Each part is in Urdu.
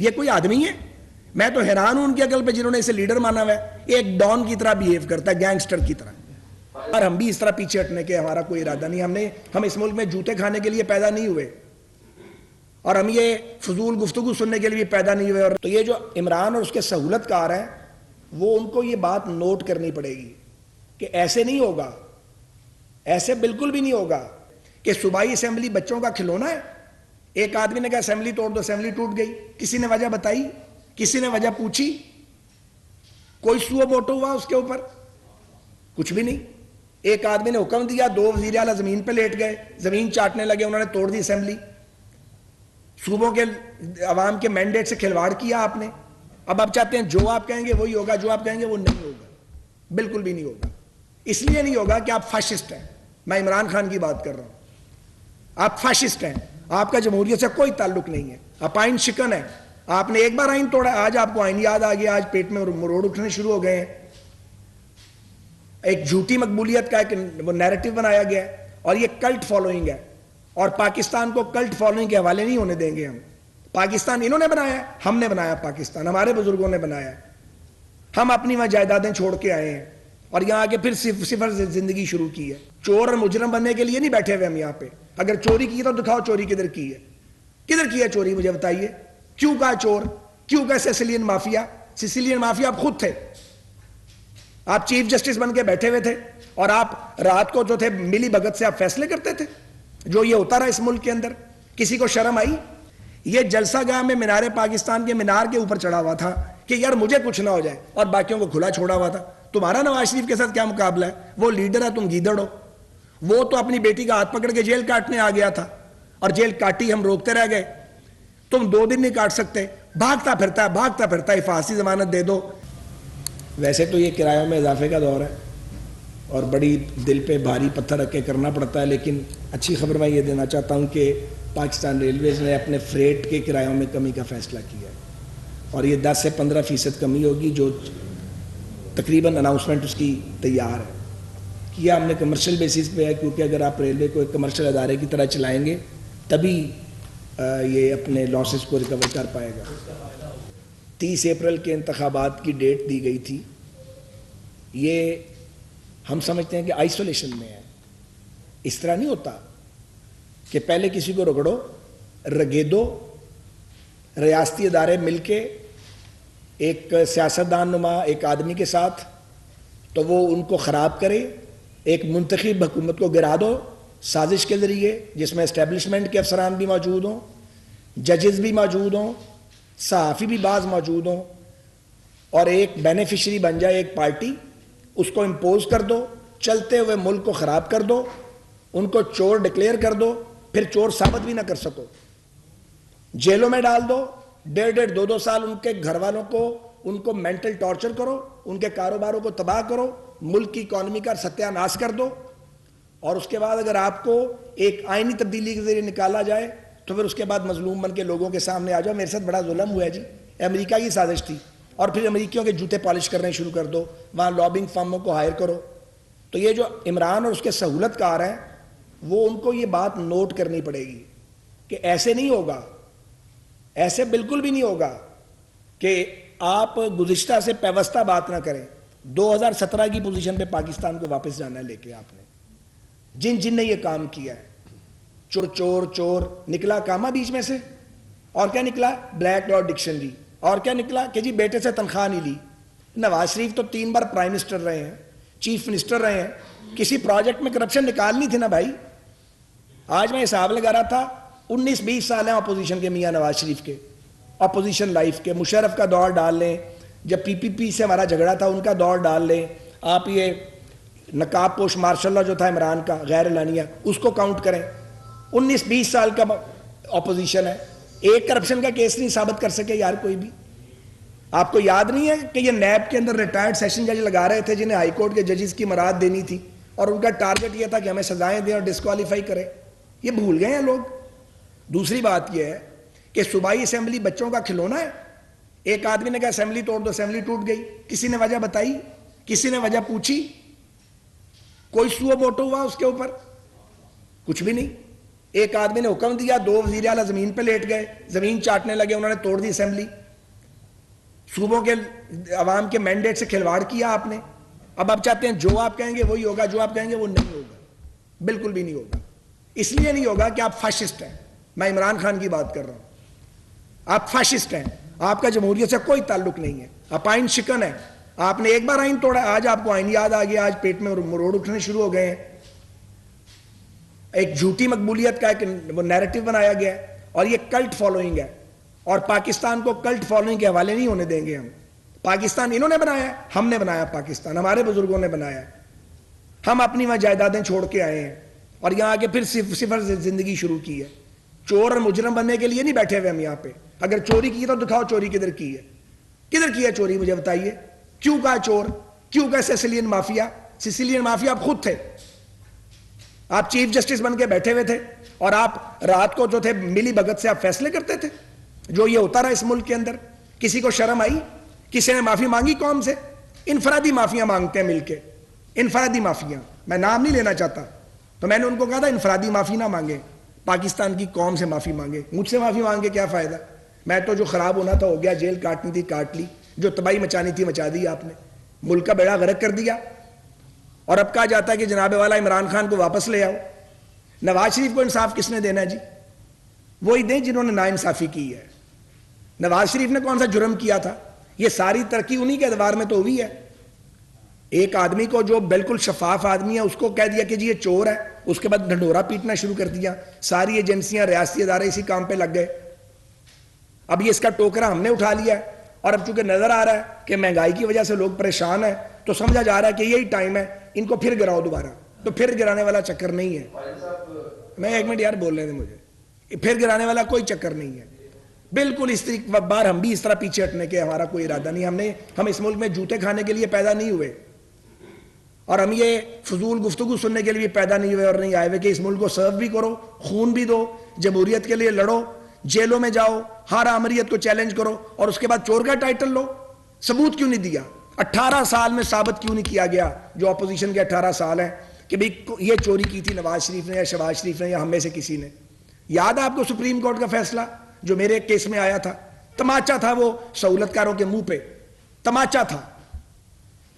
یہ کوئی آدمی ہے؟ میں تو حیران ہوں ان کی عقل پہ جنہوں نے اسے لیڈر مانا ہوا ہے. ایک ڈان کی طرح بیہیو کرتا ہے, گینگسٹر کی طرح. اور ہم بھی اس طرح پیچھے ہٹنے کے ہمارا کوئی ارادہ نہیں. ہم اس ملک میں جوتے کھانے کے لیے پیدا نہیں ہوئے, اور ہم یہ فضول گفتگو سننے کے لیے پیدا نہیں ہوئے. اور تو یہ جو عمران اور اس کے سہولت کار ہیں, وہ ان کو یہ بات نوٹ کرنی پڑے گی کہ ایسے نہیں ہوگا, ایسے بالکل بھی نہیں ہوگا کہ صوبائی اسمبلی بچوں کا کھلونا ہے. ایک آدمی نے کہا اسمبلی توڑ دو, اسمبلی ٹوٹ گئی. کسی نے وجہ بتائی؟ کسی نے وجہ پوچھی؟ کوئی سو موٹو ہوا اس کے اوپر؟ کچھ بھی نہیں. ایک آدمی نے حکم دیا, 2 وزیر اعلیٰ زمین پہ لیٹ گئے, زمین چاٹنے لگے, انہوں نے توڑ دی اسمبلی. صوبوں کے عوام کے مینڈیٹ سے کھلواڑ کیا آپ نے. اب آپ چاہتے ہیں جو آپ کہیں گے وہی ہوگا, جو آپ کہیں گے وہ نہیں ہوگا. بالکل بھی نہیں ہوگا. اس لیے نہیں ہوگا کہ آپ فاشسٹ ہیں. میں عمران خان کی بات کر رہا ہوں. آپ فاشسٹ ہیں, آپ کا جمہوریت سے کوئی تعلق نہیں ہے, آپ آئین شکن ہیں. آپ نے ایک بار آئین توڑا, آج آپ کو آئین یاد آ گیا, آج پیٹ میں مروڑ اٹھنے شروع ہو گئے ہیں. ایک جھوٹی مقبولیت کا ایک وہ نیریٹو بنایا گیا ہے, اور یہ کلٹ فالوئنگ ہے. اور پاکستان کو کلٹ فالوئنگ کے حوالے نہیں ہونے دیں گے ہم. پاکستان انہوں نے بنایا ہے, ہم نے بنایا پاکستان, ہمارے بزرگوں نے بنایا ہے. ہم اپنی وہاں جائیدادیں چھوڑ کے آئے ہیں, اور یہاں آ کے پھر صفر زندگی شروع کی ہے. چور اور مجرم بننے کے لیے نہیں بیٹھے ہوئے ہم یہاں پہ. اگر چوری کی تو دکھاؤ چوری کدھر کی ہے, کدھر کی ہے چوری, مجھے بتائیے. کیوں کہا چور, کیوں کہا سیسیلین مافیا. سیسیلین مافیا آپ خود تھے, آپ چیف جسٹس بن کے بیٹھے ہوئے تھے, اور آپ رات کو جو تھے ملی بھگت سے آپ فیصلے کرتے تھے. جو یہ ہوتا رہا اس ملک کے اندر, کسی کو شرم آئی؟ یہ جلسہ گاہ میں مینار پاکستان کے مینار کے اوپر چڑھا ہوا تھا کہ یار مجھے کچھ نہ ہو جائے, اور باقیوں کو کھلا چھوڑا ہوا تھا. تمہارا نواز شریف کے ساتھ کیا مقابلہ ہے؟ وہ لیڈر ہے, تم گیدڑ ہو. وہ تو اپنی بیٹی کا ہاتھ پکڑ کے جیل کاٹنے آ گیا تھا, اور جیل کاٹی, ہم روکتے رہ گئے. تم 2 دن نہیں کاٹ سکتے, بھاگتا پھرتا ہے, حفاظتی ضمانت دے دو. ویسے تو یہ کرایوں میں اضافے کا دور ہے, اور بڑی دل پہ بھاری پتھر رکھ کے کرنا پڑتا ہے. لیکن اچھی خبر میں یہ دینا چاہتا ہوں کہ پاکستان ریلویز نے اپنے فریٹ کے کرایوں میں کمی کا فیصلہ کیا ہے, اور یہ 10 سے 15% کمی ہوگی, جو تقریباً اناؤنسمنٹ اس کی تیار ہے. کیا ہم نے کمرشل بیسس پہ ہے, کیونکہ اگر آپ ریلوے کو ایک کمرشل ادارے کی طرح چلائیں گے تبھی یہ اپنے لاسز کو ریکور کر پائے گا. 30 اپریل کے انتخابات کی ڈیٹ دی گئی تھی. یہ ہم سمجھتے ہیں کہ آئسولیشن میں ہے. اس طرح نہیں ہوتا کہ پہلے کسی کو رگڑو, رگیدو, ریاستی ادارے مل کے ایک سیاستدان نما ایک آدمی کے ساتھ, تو وہ ان کو خراب کرے, ایک منتخب حکومت کو گرا دو سازش کے ذریعے, جس میں اسٹیبلشمنٹ کے افسران بھی موجود ہوں, ججز بھی موجود ہوں, صحافی بھی بعض موجود ہوں, اور ایک بینیفیشری بن جائے ایک پارٹی, اس کو امپوز کر دو, چلتے ہوئے ملک کو خراب کر دو, ان کو چور ڈکلیئر کر دو, پھر چور ثابت بھی نہ کر سکو, جیلوں میں ڈال دو, 1.5 2 سال ان کے گھر والوں کو, ان کو مینٹل ٹارچر کرو, ان کے کاروباروں کو تباہ کرو, ملک کی اکانومی کا ستیہ ناش کر دو, اور اس کے بعد اگر آپ کو ایک آئینی تبدیلی کے ذریعے نکالا جائے تو پھر اس کے بعد مظلوم بن کے لوگوں کے سامنے آ جاؤ, میرے ساتھ بڑا ظلم ہوا ہے جی, امریکہ کی سازش تھی, اور پھر امریکیوں کے جوتے پالش کرنے شروع کر دو, وہاں لابنگ فرموں کو ہائر کرو. تو یہ جو عمران اور اس کے سہولت کار ہیں, وہ ان کو یہ بات نوٹ کرنی پڑے گی کہ ایسے نہیں ہوگا, ایسے بالکل بھی نہیں ہوگا کہ آپ گزشتہ سے پیوستہ بات نہ کریں. 2017 کی پوزیشن پہ پاکستان کو واپس جانا ہے لے کے آپ نے. جن نے یہ کام کیا ہے, چور چور چور نکلا کاما بیچ میں سے, اور کیا نکلا؟ Black dot dictionary. اور کیا نکلا کہ جی بیٹے سے تنخواہ نہیں لی. نواز شریف تو 3 بار پرائم منسٹر رہے ہیں, چیف منسٹر رہے ہیں, کسی پروجیکٹ میں کرپشن نکالنی تھی نا بھائی. آج میں حساب لگا رہا تھا, 19-20 سال ہیں اپوزیشن کے, میاں نواز شریف کے اپوزیشن لائف کے. مشرف کا دور ڈال لیں, جب پی پی پی سے ہمارا جھگڑا تھا ان کا دور ڈال لیں آپ, یہ نقاب پوش ماشاء اللہ جو تھا عمران کا غیر اعلانیہ, اس کو کاؤنٹ کریں. 19-20 سال کا اپوزیشن ہے, ایک کرپشن کا کیس نہیں ثابت کر سکے یار کوئی بھی. آپ کو یاد نہیں ہے کہ یہ نیب کے اندر ریٹائرڈ سیشن جج لگا رہے تھے جنہیں ہائی کورٹ کے ججز کی مراد دینی تھی, اور ان کا ٹارگٹ یہ تھا کہ ہمیں سزائیں دیں اور ڈسکوالیفائی کریں. یہ بھول گئے ہیں لوگ. دوسری بات یہ ہے کہ صوبائی اسمبلی بچوں کا کھلونا ہے. ایک آدمی نے کہا اسمبلی توڑ دو, اسمبلی ٹوٹ گئی. کسی نے وجہ بتائی؟ کسی نے وجہ پوچھی؟ کوئی سو موٹو ہوا اس کے اوپر؟ کچھ بھی نہیں. ایک آدمی نے حکم دیا, 2 وزیر اعلیٰ زمین پہ لیٹ گئے, زمین چاٹنے لگے, انہوں نے توڑ دی اسمبلی. صوبوں کے عوام کے مینڈیٹ سے کھلواڑ کیا آپ نے. اب آپ چاہتے ہیں جو آپ کہیں گے وہی ہوگا, جو آپ کہیں گے وہ نہیں ہوگا, بالکل بھی نہیں ہوگا. اس لیے نہیں ہوگا کہ آپ فاشسٹ ہیں. میں عمران خان کی بات کر رہا ہوں. آپ فاشسٹ ہیں, آپ کا جمہوریت سے کوئی تعلق نہیں ہے, آپ آئین شکن ہیں. آپ نے ایک بار آئین توڑا, آج آپ کو آئین یاد آ گیا, آج پیٹ میں مروڑ اٹھنے شروع ہو گئے ہیں. ایک جھوٹی مقبولیت کا ایک وہ نیریٹو بنایا گیا ہے, اور یہ کلٹ فالوئنگ ہے, اور پاکستان کو کلٹ فالوئنگ کے حوالے نہیں ہونے دیں گے ہم. پاکستان انہوں نے بنایا ہے, ہم نے بنایا پاکستان, ہمارے بزرگوں نے بنایا ہے. ہم اپنی وہاں جائیدادیں چھوڑ کے آئے ہیں, اور یہاں آ کے پھر صفر زندگی شروع کی ہے. چور اور مجرم بننے کے لیے نہیں بیٹھے ہوئے ہم یہاں پہ. اگر چوری کی تو دکھاؤ چوری کدھر کی ہے, کدھر کی ہے چوری, مجھے بتائیے. کیوں کہا چور, کیوں کہا سیسیلین مافیا. سیسیلین مافیا آپ خود تھے, آپ چیف جسٹس بن کے بیٹھے ہوئے تھے, اور آپ رات کو جو تھے ملی بھگت سے آپ فیصلے کرتے تھے. جو یہ ہوتا رہا اس ملک کے اندر, کسی کو شرم آئی, کسی نے معافی مانگی قوم سے؟ انفرادی معافیاں مانگتے ہیں مل کے, انفرادی معافیاں. میں نام نہیں لینا چاہتا, تو میں نے ان کو کہا تھا انفرادی معافی نہ مانگے, پاکستان کی قوم سے معافی مانگے. مجھ سے معافی مانگ کے کیا فائدہ, میں تو جو خراب ہونا تھا ہو گیا, جیل کاٹنی تھی کاٹ لی, جو تباہی مچانی تھی مچا دی آپ نے, ملک کا بیڑا غرق کر دیا. اور اب کہا جاتا ہے کہ جناب والا عمران خان کو واپس لے آؤ. نواز شریف کو انصاف کس نے دینا ہے جی؟ وہی دیں جنہوں نے ناانصافی کی ہے. نواز شریف نے کون سا جرم کیا تھا؟ یہ ساری ترقی انہی کے ادوار میں تو ہوئی ہے. ایک آدمی کو جو بالکل شفاف آدمی ہے اس کو کہہ دیا کہ جی یہ چور ہے, اس کے بعد ڈھنڈورا پیٹنا شروع کر دیا. ساری ایجنسیاں ریاستی ادارے اسی کام پہ لگ گئے. اب یہ اس کا ٹوکرا ہم نے اٹھا لیا ہے, اور اب چونکہ نظر آ رہا ہے کہ مہنگائی کی وجہ سے لوگ پریشان ہیں, تو سمجھا جا رہا ہے کہ یہی ٹائم ہے ان کو پھر گراؤ دوبارہ. تو پھر گرانے والا چکر نہیں ہے. میں 1 منٹ یار بول رہے تھے مجھے, پھر گرانے والا کوئی چکر نہیں ہے. بالکل اس بار ہم بھی اس طرح پیچھے ہٹنے کے ہمارا کوئی ارادہ نہیں. ہم اس ملک میں جوتے کھانے کے لیے پیدا نہیں ہوئے, اور ہم یہ فضول گفتگو سننے کے لیے پیدا نہیں ہوئے اور نہیں آئے ہوئے کہ اس ملک کو سرو بھی کرو, خون بھی دو, جمہوریت کے لیے لڑو, جیلوں میں جاؤ, ہر آمریت کو چیلنج کرو, اور اس کے بعد چور کا ٹائٹل لو. ثبوت کیوں نہیں دیا؟ 18 سال میں ثابت کیوں نہیں کیا گیا, جو اپوزیشن کے 18 سال ہیں, کہ بھئی یہ چوری کی تھی نواز شریف نے یا شہباز شریف نے یا ہم میں سے کسی نے؟ یاد ہے آپ کو سپریم کورٹ کا فیصلہ جو میرے ایک کیس میں آیا تھا؟ تماچا تھا وہ سہولت کاروں کے منہ پہ, تماچا تھا.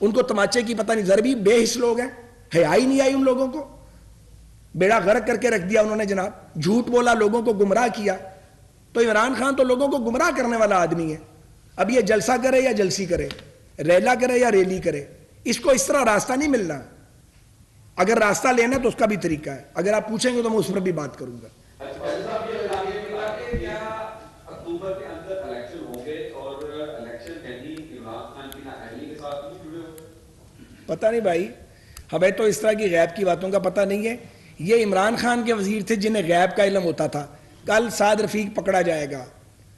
ان کو تماچے کی پتہ نہیں, ضربی بے حس لوگ ہیں, حیا ہی نہیں آئی ان لوگوں کو, بیڑا غرق کر کے رکھ دیا انہوں نے جناب. جھوٹ بولا, لوگوں کو گمراہ کیا. تو عمران خان تو لوگوں کو گمراہ کرنے والا آدمی ہے. اب یہ جلسہ کرے یا جلسی کرے, ریلا کرے یا ریلی کرے, اس کو اس طرح راستہ نہیں ملنا. اگر راستہ لینا تو اس کا بھی طریقہ ہے, اگر آپ پوچھیں گے تو میں اس پر بھی بات کروں گا. پتہ نہیں بھائی, ہمیں تو اس طرح کی غیب کی باتوں کا پتہ نہیں ہے. یہ عمران خان کے وزیر تھے جنہیں غیب کا علم ہوتا تھا. کل سعد رفیق پکڑا جائے گا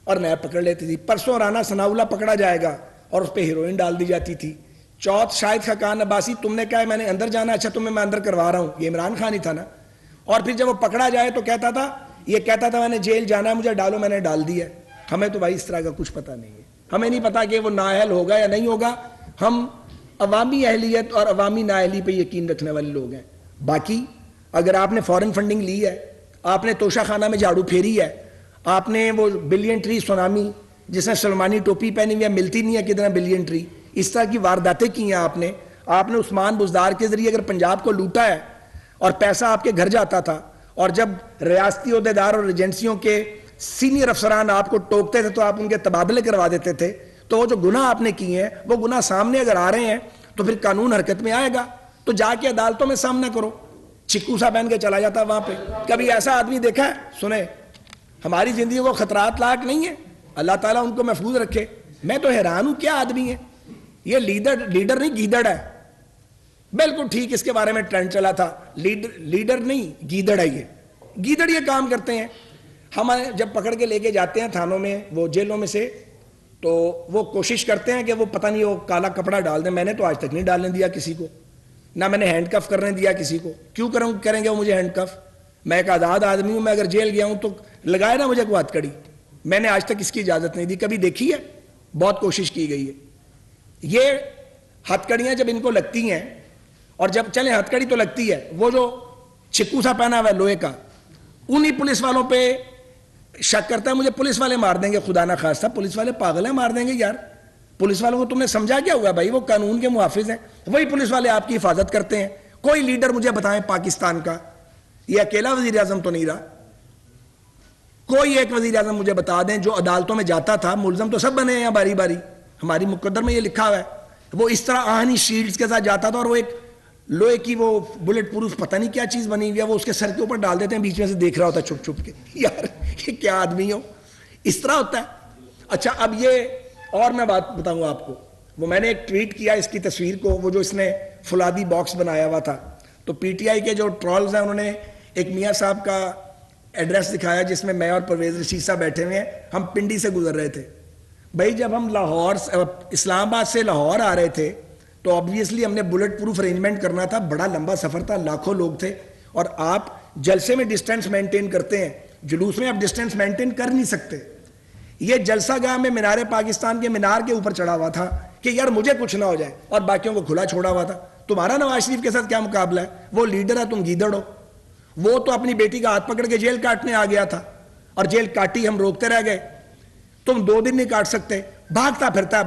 اور نیب پکڑ لیتی تھی, پرسوں رانا ثناءاللہ پکڑا جائے گا اور اس پہ ہیروئن ڈال دی جاتی تھی. چوتھ شاہد خاقان عباسی, تم نے کہا ہے میں نے اندر جانا, اچھا تمہیں میں اندر کروا رہا ہوں, یہ عمران خان ہی تھا نا. اور پھر جب وہ پکڑا جائے تو کہتا تھا, یہ کہتا تھا میں نے جیل جانا ہے, مجھے ڈالو, میں نے ڈال دیا. ہمیں تو بھائی اس طرح کا کچھ پتہ نہیں ہے. ہمیں نہیں پتا کہ وہ نااہل ہوگا یا نہیں ہوگا. ہم عوامی اہلیت اور عوامی نااہلی پہ یقین رکھنے والے لوگ ہیں. باقی اگر آپ نے فورن فنڈنگ لی ہے, آپ نے توشہ خانہ میں جھاڑو پھیری ہے, آپ نے وہ بلین ٹری سونامی جس نے سلمانی ٹوپی پہنی ہوئی ہے, ملتی نہیں ہے کتنا بلین ٹری, اس طرح کی وارداتیں کی ہیں آپ نے عثمان بزدار کے ذریعے اگر پنجاب کو لوٹا ہے اور پیسہ آپ کے گھر جاتا تھا, اور جب ریاستی عہدیدار اور ایجنسیوں کے سینئر افسران آپ کو ٹوکتے تھے تو آپ ان کے تبادلے کروا دیتے تھے, تو وہ جو گناہ آپ نے کیے ہیں وہ گناہ سامنے اگر آ رہے ہیں تو پھر قانون حرکت میں آئے گا. تو جا کے عدالتوں میں سامنا کرو. چکو سا پہن کے چلا جاتا وہاں پہ. کبھی ایسا آدمی دیکھا ہے؟ سنیں, ہماری زندگی کو خطرات لاحق نہیں ہے, اللہ تعالیٰ ان کو محفوظ رکھے. میں تو حیران ہوں کیا آدمی ہے یہ, لیڈر نہیں گیدڑ ہے. بالکل ٹھیک, اس کے بارے میں ٹرینڈ چلا تھا, لیڈر نہیں گیدڑ ہے. یہ گیدڑ یہ کام کرتے ہیں. ہم جب پکڑ کے لے کے جاتے ہیں تھانوں میں, وہ جیلوں میں سے, تو وہ کوشش کرتے ہیں کہ وہ پتہ نہیں وہ کالا کپڑا ڈال دیں. میں نے تو آج تک نہیں ڈالنے دیا کسی کو, نہ میں نے ہینڈ کف کرنے دیا کسی کو. کیوں کریں گے وہ مجھے ہینڈ کف؟ میں ایک آزاد آدمی ہوں, میں اگر جیل گیا ہوں تو لگائے نا مجھے کوئی ہتھ کڑی. میں نے آج تک اس کی اجازت نہیں دی. کبھی دیکھی ہے؟ بہت کوشش کی گئی ہے. یہ ہتھ کڑیاں جب ان کو لگتی ہیں, اور جب چلیں ہتھ کڑی تو لگتی ہے, وہ جو چکو سا پہنا ہوا ہے لوہے کا, انہی پولیس والوں پہ شک کرتا ہے مجھے پولیس والے مار دیں گے، خدا نہ خواستہ پولیس والے پاگل ہیں، مار دیں گے یار. پولیس والوں کو تم نے سمجھا کیا ہوا بھائی؟ وہ قانون کے محافظ ہیں، وہی پولیس والے آپ کی حفاظت کرتے ہیں. کوئی لیڈر مجھے بتائیں پاکستان کا، یہ اکیلا وزیر اعظم تو نہیں رہا، کوئی ایک وزیر اعظم مجھے بتا دیں جو عدالتوں میں جاتا تھا. ملزم تو سب بنے ہیں باری باری، ہماری مقدر میں یہ لکھا ہوا ہے. وہ اس طرح آہنی شیلڈز کے ساتھ جاتا تھا، اور وہ ایک لوہے کی وہ بلٹ پروف پتہ نہیں کیا چیز بنی ہوئی ہے، وہ اس کے سر کے اوپر ڈال دیتے ہیں، بیچ میں سے دیکھ رہا ہوتا ہے چھپ چھپ کے. یار یہ کیا آدمی ہو، اس طرح ہوتا ہے. اچھا اب یہ اور میں بات بتاؤں آپ کو، وہ میں نے ایک ٹویٹ کیا اس کی تصویر کو، وہ جو اس نے فولادی باکس بنایا ہوا تھا، تو پی ٹی آئی کے جو ٹرولز ہیں انہوں نے ایک میاں صاحب کا ایڈریس دکھایا جس میں میں اور پرویز رشید صاحب بیٹھے ہوئے ہیں. ہم پنڈی سے گزر رہے تھے بھائی، جب ہم لاہور اسلام آباد سے لاہور آ رہے تھے تو آبویسلی ہم نے بلٹ پروف ارینجمنٹ کرنا تھا، بڑا لمبا سفر تھا، لاکھوں لوگ تھے، اور آپ جلسے میں ڈسٹینس مینٹین کرتے ہیں، جلوس میں آپ ڈسٹینس مینٹین کر نہیں سکتے. یہ جلسہ گاہ میں مینار پاکستان کے مینار کے اوپر چڑھا ہوا تھا کہ یار مجھے کچھ نہ ہو جائے، اور باقیوں کو کھلا چھوڑا ہوا تھا. تمہارا نواز شریف کے ساتھ کیا مقابلہ ہے؟ وہ لیڈر ہے، تم گیدڑ ہو. وہ تو اپنی بیٹی کا ہاتھ پکڑ کے جیل کاٹنے آ گیا تھا، اور جیل کاٹی، ہم روکتے رہ گئے. تم 2 دن نہیں کاٹ سکتے، بھاگتا پھرتا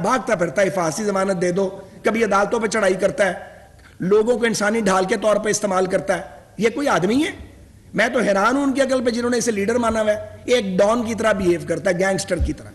ہے، حفاظتی ضمانت دے دو، کبھی عدالتوں پہ چڑھائی کرتا ہے، لوگوں کو انسانی ڈھال کے طور پہ استعمال کرتا ہے. یہ کوئی آدمی ہے؟ میں تو حیران ہوں ان کی عقل پہ جنہوں نے اسے لیڈر مانا ہوا ہے. ایک ڈان کی طرح بیہیو کرتا ہے، گینگسٹر کی طرح.